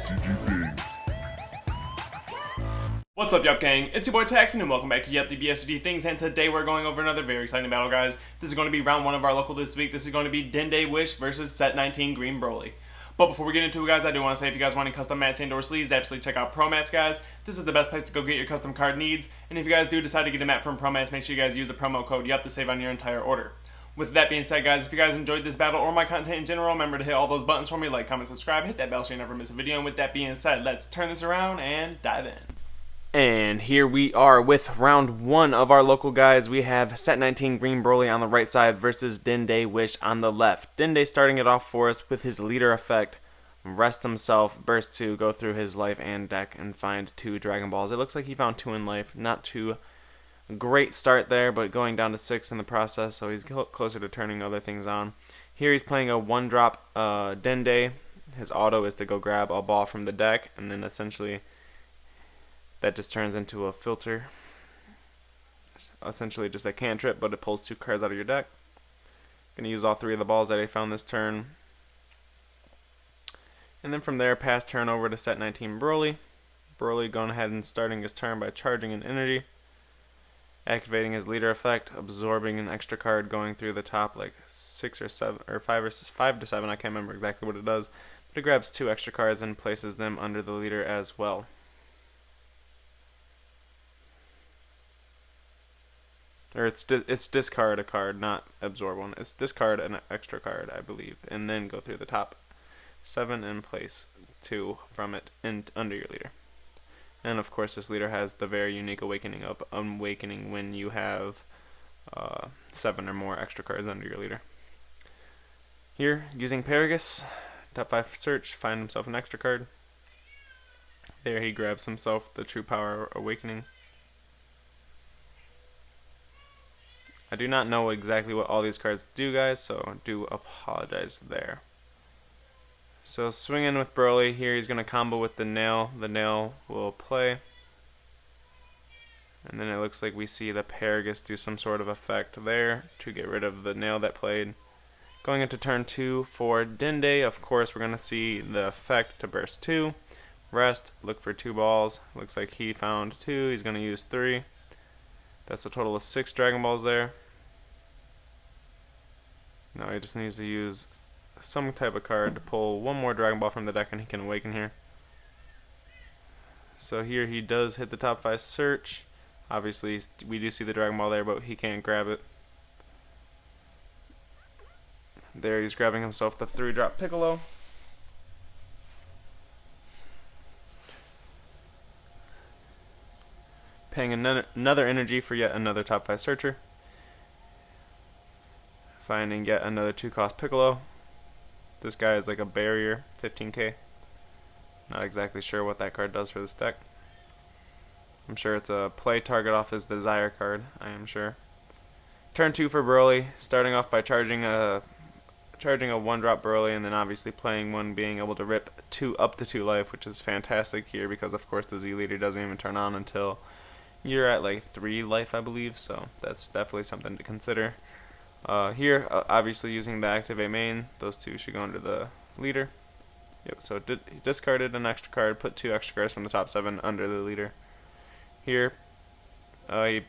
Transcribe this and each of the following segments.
DBSCG things. What's up, Yuhp gang? It's your boy Taxon, and welcome back to Yuhp DBSCG Things, and today we're going over another very exciting battle, guys. This is going to be round 1 of our local this week. This is going to be Dende Wish versus set19 Green Broly. But before we get into it, guys, I do want to say if you guys want any custom mats and or sleeves, absolutely check out Promats, guys. This is the best place to go get your custom card needs, and if you guys do decide to get a mat from Promats, make sure you guys use the promo code Yuhp to save on your entire order. With that being said, guys, if you guys enjoyed this battle or my content in general, remember to hit all those buttons for me, like, comment, subscribe, hit that bell so you never miss a video. And with that being said, let's turn this around and dive in. And here we are with round 1 of our local, guys. We have set19 Green Broly on the right side versus Dende Wish on the left. Dende starting it off for us with his leader effect. Rest himself, burst 2, go through his life and deck and find 2 Dragon Balls. It looks like he found 2 in life. Not too great start there, but going down to 6 in the process, so he's closer to turning other things on. Here he's playing a 1-drop Dende. His auto is to go grab a ball from the deck, and then essentially that just turns into a filter. It's essentially just a cantrip, but it pulls 2 cards out of your deck. Gonna use all 3 of the balls that I found this turn. And then from there, pass turn over to set19 Broly. Broly going ahead and starting his turn by charging an energy, activating his leader effect, absorbing an extra card, going through the top like 6 or 7 or 5 to 7. I can't remember exactly what it does, but it grabs 2 extra cards and places them under the leader as well. Or it's discard a card, not absorb one. It's discard an extra card, I believe, and then go through the top 7 and place 2 from it and under your leader. And of course, this leader has the very unique awakening of awakening when you have 7 or more extra cards under your leader. Here, using Paragus, top 5 search, find himself an extra card. There he grabs himself the True Power Awakening. I do not know exactly what all these cards do, guys, so do apologize there. So swinging with Broly, here he's going to combo with the nail. The nail will play. And then it looks like we see the Paragus do some sort of effect there to get rid of the nail that played. Going into turn 2 for Dende, of course we're going to see the effect to burst 2. Rest, look for 2 balls. Looks like he found 2, he's going to use 3. That's a total of 6 Dragon Balls there. Now he just needs to use some type of card to pull 1 more Dragon Ball from the deck and he can awaken here. So here he does hit the top 5 search. Obviously we do see the Dragon Ball there, but he can't grab it. There he's grabbing himself the 3-drop Piccolo. Paying another energy for yet another top 5 searcher. Finding yet another 2-cost Piccolo. This guy is like a barrier, 15k. Not exactly sure what that card does for this deck. I'm sure it's a play target off his desire card, I am sure. Turn 2 for Broly, starting off by charging a 1-drop Broly, and then obviously playing one, being able to rip up to 2 life, which is fantastic here because of course the Z leader doesn't even turn on until you're at like 3 life, I believe, so that's definitely something to consider. Here, obviously using the activate main, those 2 should go under the leader. Yep, so he discarded an extra card, put 2 extra cards from the top 7 under the leader. Here, he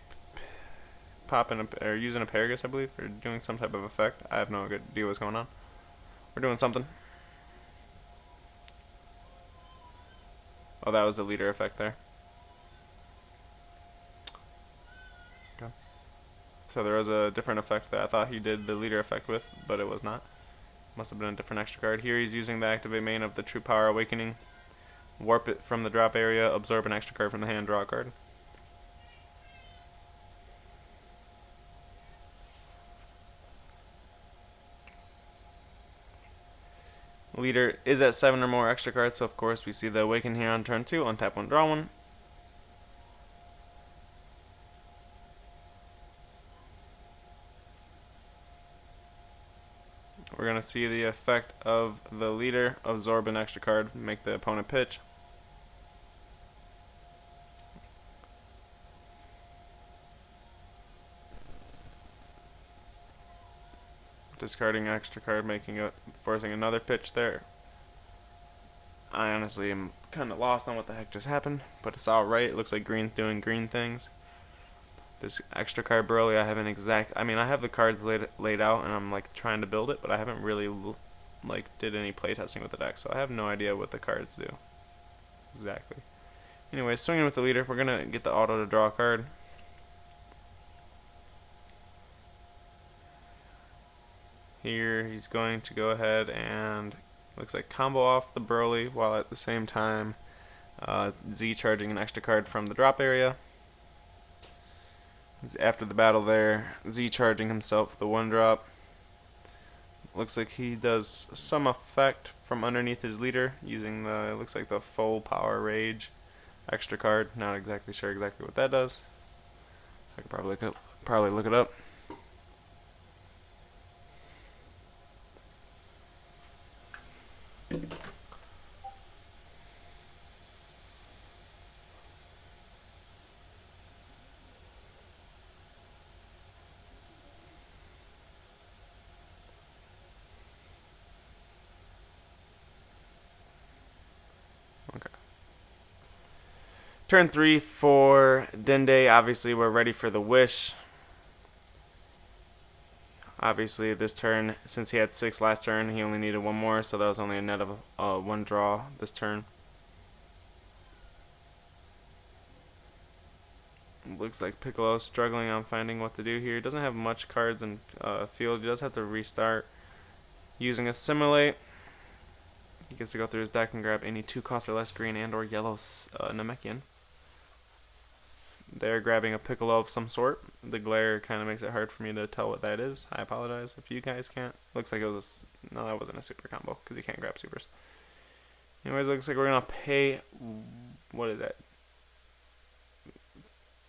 using a Paragus, I believe, or doing some type of effect. I have no idea what's going on. We're doing something. Oh, that was the leader effect there. So there was a different effect that I thought he did the leader effect with, but it was not. Must have been a different extra card. Here he's using the activate main of the True Power Awakening. Warp it from the drop area, absorb an extra card from the hand, draw a card. Leader is at 7 or more extra cards, so of course we see the Awaken here on turn 2, untap 1, draw 1. We're going to see the effect of the leader, absorb an extra card, make the opponent pitch. discarding an extra card, forcing another pitch there. I honestly am kind of lost on what the heck just happened, but it's alright. It looks like green's doing green things. This extra card Broly, I haven't I mean, I have the cards laid out, and I'm like trying to build it, but I haven't really like did any playtesting with the deck, so I have no idea what the cards do exactly. Anyway, swinging with the leader, we're gonna get the auto to draw a card. Here, he's going to go ahead and looks like combo off the Broly, while at the same time Z charging an extra card from the drop area. After the battle there, Z charging himself the 1-drop. Looks like he does some effect from underneath his leader using the, looks like the full power rage extra card. Not exactly sure exactly what that does. I could probably look it up. Okay. Turn 3 for Dende. Obviously, we're ready for the wish. Obviously, this turn, since he had 6 last turn, he only needed 1 more, so that was only a net of 1 draw this turn. Looks like Piccolo struggling on finding what to do here. He doesn't have much cards in field. He does have to restart using Assimilate. He gets to go through his deck and grab any 2 cost or less green and or yellow Namekian. They're grabbing a Piccolo of some sort. The glare kind of makes it hard for me to tell what that is. I apologize if you guys can't. Looks like it was no, that wasn't a super combo because you can't grab supers. Anyways, looks like we're gonna pay. What is that?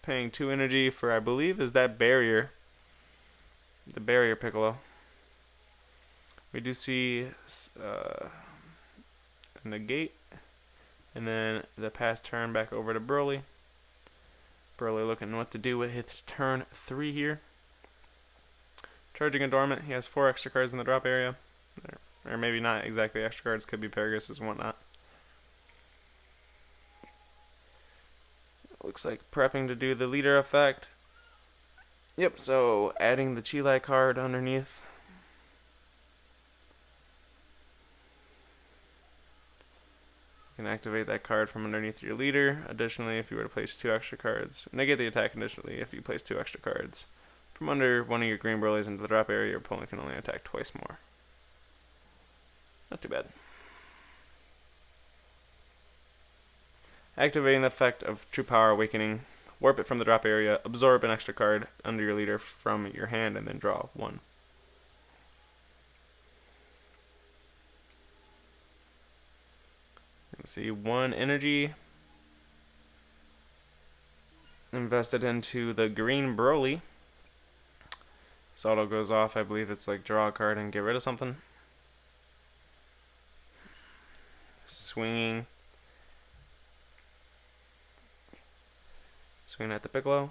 Paying 2 energy for, I believe, is that barrier. The barrier Piccolo. We do see a negate, and then the pass turn back over to Broly. Broly looking what to do with his turn 3 here. Charging a dormant. He has 4 extra cards in the drop area. Or maybe not exactly extra cards. Could be Paraguses and whatnot. Looks like prepping to do the leader effect. Yep, so adding the Chile card underneath. You can activate that card from underneath your leader. Additionally, if you were to place 2 extra cards, negate the attack initially if you place 2 extra cards from under one of your green Broly's into the drop area, your opponent can only attack twice more. Not too bad. Activating the effect of True Power Awakening, warp it from the drop area, absorb an extra card under your leader from your hand, and then draw 1. Let's see, 1 energy invested into the green Broly. This auto goes off. I believe it's like draw a card and get rid of something. Swinging at the Piccolo.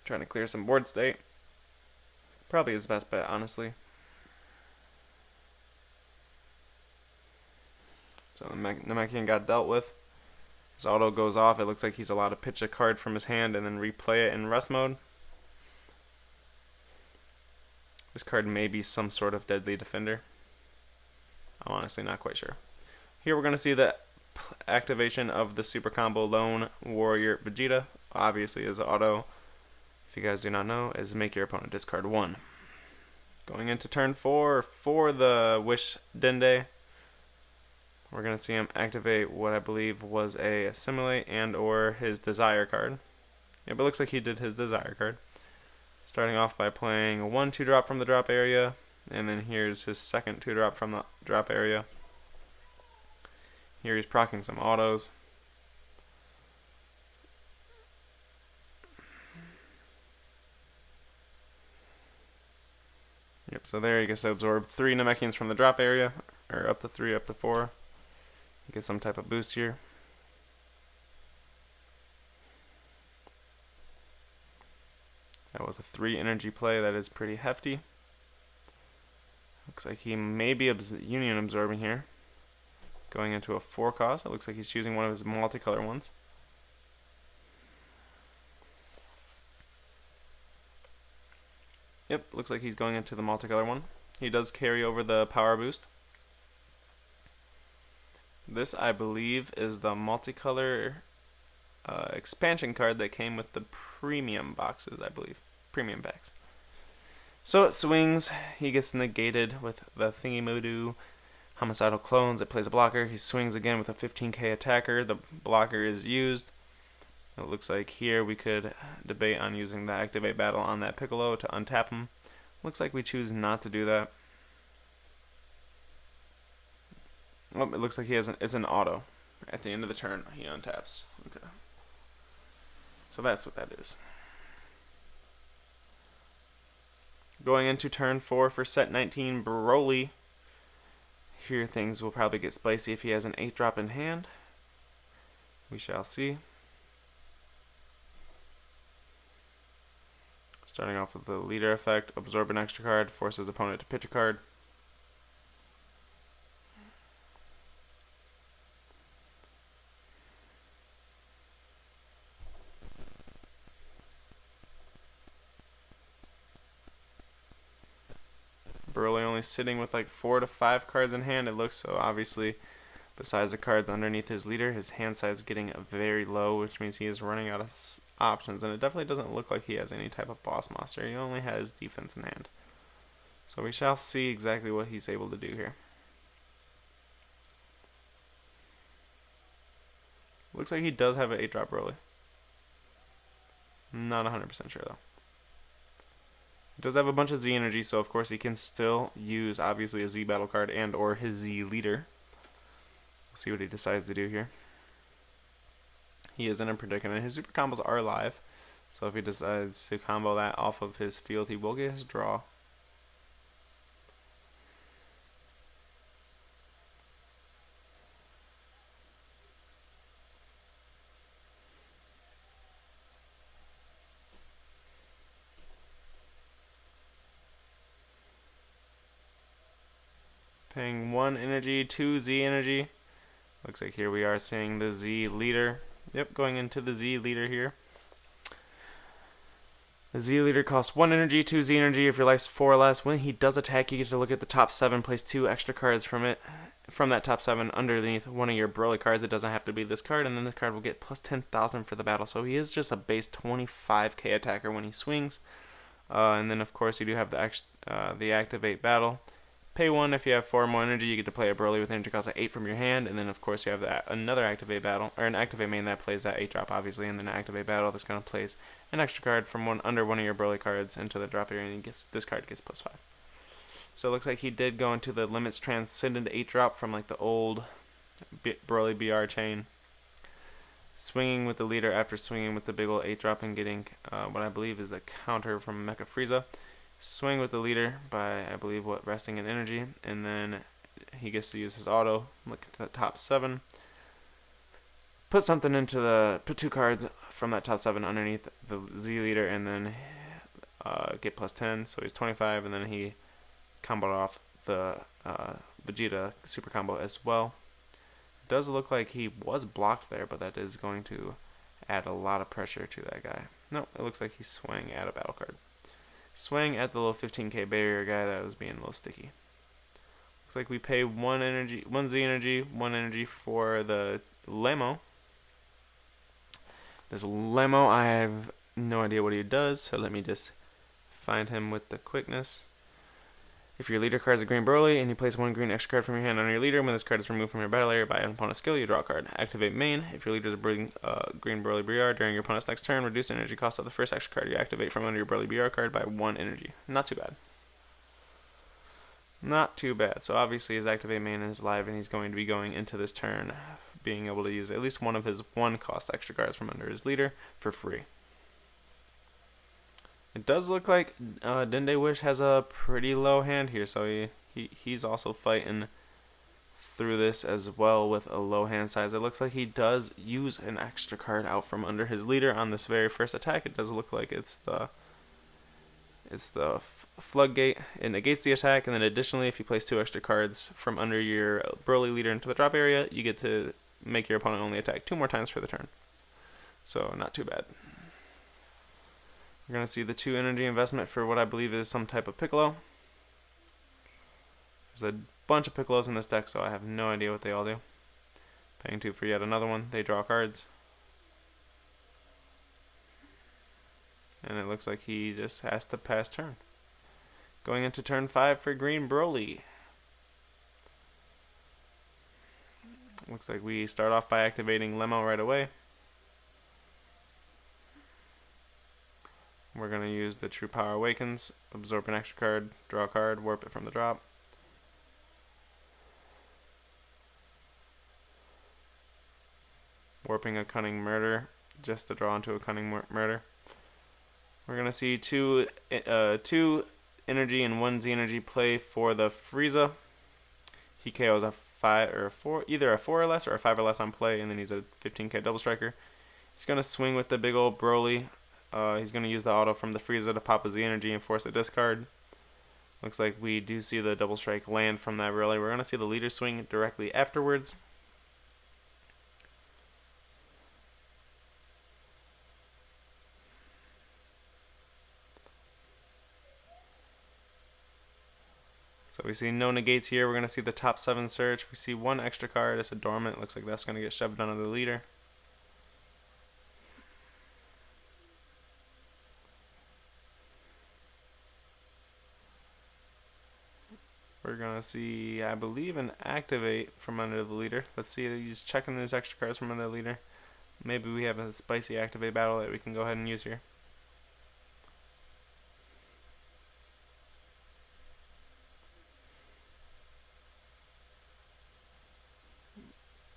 Trying to clear some board state. Probably his best bet, honestly. So the Namekian got dealt with. His auto goes off. It looks like he's allowed to pitch a card from his hand and then replay it in rest mode. This card may be some sort of deadly defender. I'm honestly not quite sure. Here we're going to see the activation of the super combo Lone Warrior Vegeta. Obviously his auto, if you guys do not know, is make your opponent discard 1. Going into turn 4 for the Wish Dende. We're going to see him activate what I believe was a Assimilate and or his Desire card. Yep, it looks like he did his Desire card. Starting off by playing a 1/2 drop from the drop area, and then here's his second 2 drop from the drop area. Here he's proccing some autos. Yep, so there he gets to absorb 3 Namekians from the drop area, or up to 3, up to 4. Get some type of boost here. That was a 3 energy play. That is pretty hefty. Looks like he may be Union absorbing here. Going into a 4 cost. It looks like he's choosing one of his multicolor ones. Yep, looks like he's going into the multicolor one. He does carry over the power boost. This, I believe, is the multicolor expansion card that came with the premium boxes, I believe. Premium packs. So it swings. He gets negated with the thingy-moo-doo. Homicidal clones. It plays a blocker. He swings again with a 15k attacker. The blocker is used. It looks like here we could debate on using the activate battle on that Piccolo to untap him. Looks like we choose not to do that. Oh, it looks like he has it's an auto. At the end of the turn, he untaps. Okay. So that's what that is. Going into turn 4 for set 19, Broly. Here things will probably get spicy if he has an 8-drop in hand. We shall see. Starting off with the leader effect, absorb an extra card, forces the opponent to pitch a card. Broly only sitting with like 4 to 5 cards in hand, it looks, so obviously besides the cards underneath his leader, his hand size is getting very low, which means he is running out of options, and it definitely doesn't look like he has any type of boss monster. He only has defense in hand. So we shall see exactly what he's able to do here. Looks like he does have an 8-drop Broly. Not 100% sure though. He does have a bunch of Z energy, so of course he can still use obviously a Z battle card and or his Z leader. We'll see what he decides to do here. He is in a predicament. His super combos are live, so if he decides to combo that off of his field, he will get his draw. Paying 1 energy, 2 Z energy. Looks like here we are seeing the Z leader. Yep, going into the Z leader here. The Z leader costs 1 energy, 2 Z energy. If your life's 4 or less, when he does attack, you get to look at the top 7, place 2 extra cards from that top 7 underneath one of your Broly cards. It doesn't have to be this card, and then this card will get plus 10,000 for the battle. So he is just a base 25k attacker when he swings. And then of course you do have the activate battle. Pay 1 if you have 4 more energy. You get to play a Broly with energy cost of 8 from your hand, and then of course you have another activate battle, or an activate main that plays that 8-drop obviously, and then an activate battle that's going to place an extra card from under one of your Broly cards into the drop area, and this card gets plus 5. So it looks like he did go into the Limits Transcendent 8-drop from like the old Broly BR chain. Swinging with the leader after swinging with the big old 8-drop and getting what I believe is a counter from Mecha Frieza. Swing with the leader by, I believe, resting in energy, and then he gets to use his auto, look at the top 7, put 2 cards from that top 7 underneath the Z leader, and then get plus 10, so he's 25, and then he comboed off the Vegeta super combo as well. It does look like he was blocked there, but that is going to add a lot of pressure to that guy. No, it looks like he swung at a battle card. Swing at the little 15k barrier guy that was being a little sticky. Looks like we pay 1 Z energy, 1 energy for the Lemo. This Lemo, I have no idea what he does, so let me just find him with the quickness. If your leader card is a green Broly and you place 1 green extra card from your hand on your leader, when this card is removed from your battle area by an opponent's skill, you draw a card. Activate main. If your leader is a green Broly BR during your opponent's next turn, reduce the energy cost of the first extra card you activate from under your Broly BR card by 1 energy. Not too bad. Not too bad. So obviously his activate main is live, and he's going to be going into this turn being able to use at least one of his 1 cost extra cards from under his leader for free. It does look like Dende Wish has a pretty low hand here, so he's also fighting through this as well with a low hand size. It looks like he does use an extra card out from under his leader on this very first attack. It does look like it's the It's the floodgate. It negates the attack, and then additionally, if you place 2 extra cards from under your Broly leader into the drop area, you get to make your opponent only attack 2 more times for the turn. So not too bad. You're going to see the 2 energy investment for what I believe is some type of Piccolo. There's a bunch of Piccolos in this deck, so I have no idea what they all do. Paying 2 for yet another one. They draw cards. And it looks like he just has to pass turn. Going into turn 5 for Green Broly. Looks like we start off by activating Lemo right away. We're going to use the True Power Awakens, absorb an extra card, draw a card, warp it from the drop. Warping a Cunning Murder, just to draw into a Cunning Murder. We're going to see 2 energy and 1 Z energy play for the Frieza. He KOs a 5 or a 4, either a 4 or less or a 5 or less on play, and then he's a 15k double striker. He's going to swing with the big old Broly. He's going to use the auto from the Frieza to pop a Z energy and force a discard. Looks like we do see the double strike land from that Broly. We're going to see the leader swing directly afterwards. So we see no negates here. We're going to see the top 7 search. We see 1 extra card. It's a dormant. Looks like that's going to get shoved under the leader. We're going to see, I believe, an activate from under the leader. Let's see, he's checking those extra cards from under the leader. Maybe we have a spicy activate battle that we can go ahead and use here.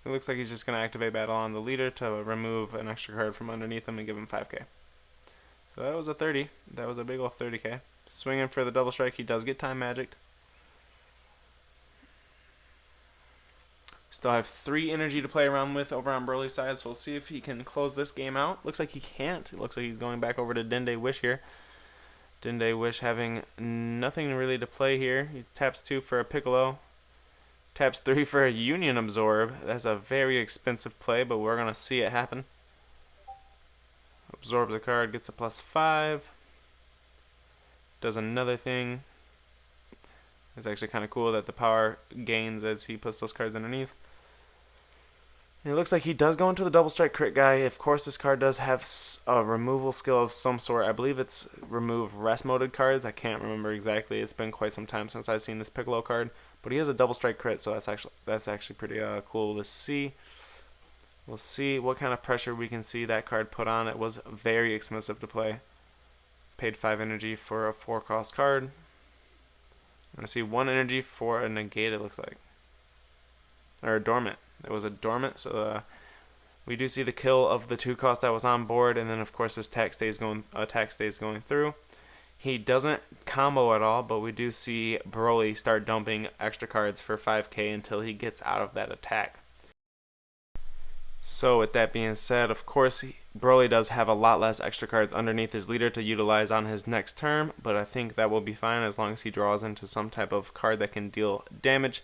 It looks like he's just going to activate battle on the leader to remove an extra card from underneath him and give him 5k. So that was a 30. That was a big ol' 30k. Swinging for the double strike. He does get time magicked. Still have 3 energy to play around with over on Broly's side, so we'll see if he can close this game out. Looks like he can't. It looks like he's going back over to Dende Wish here. Dende Wish having nothing really to play here. He taps 2 for a Piccolo. Taps 3 for a Union Absorb. That's a very expensive play, but we're going to see it happen. Absorbs a card, gets a +5. Does another thing. It's actually kind of cool that the power gains as he puts those cards underneath. And it looks like he does go into the double strike crit guy. Of course, this card does have a removal skill of some sort. I believe it's remove rest moded cards. I can't remember exactly. It's been quite some time since I've seen this Piccolo card. But he has a double strike crit, so that's actually pretty cool to see. We'll see what kind of pressure we can see that card put on. It was very expensive to play. Paid 5 energy for a 4-cost card. I'm going to see 1 energy for a negate, it looks like. Or a dormant. It was a dormant, so we do see the kill of the 2-cost that was on board, and then of course this attack stays going through. He doesn't combo at all, but we do see Broly start dumping extra cards for 5k until he gets out of that attack. So with that being said, of course Broly does have a lot less extra cards underneath his leader to utilize on his next turn, but I think that will be fine as long as he draws into some type of card that can deal damage.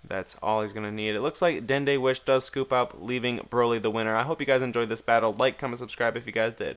That's all he's going to need. It looks like Dende Wish does scoop up, leaving Broly the winner. I hope you guys enjoyed this battle. Like, comment, subscribe if you guys did.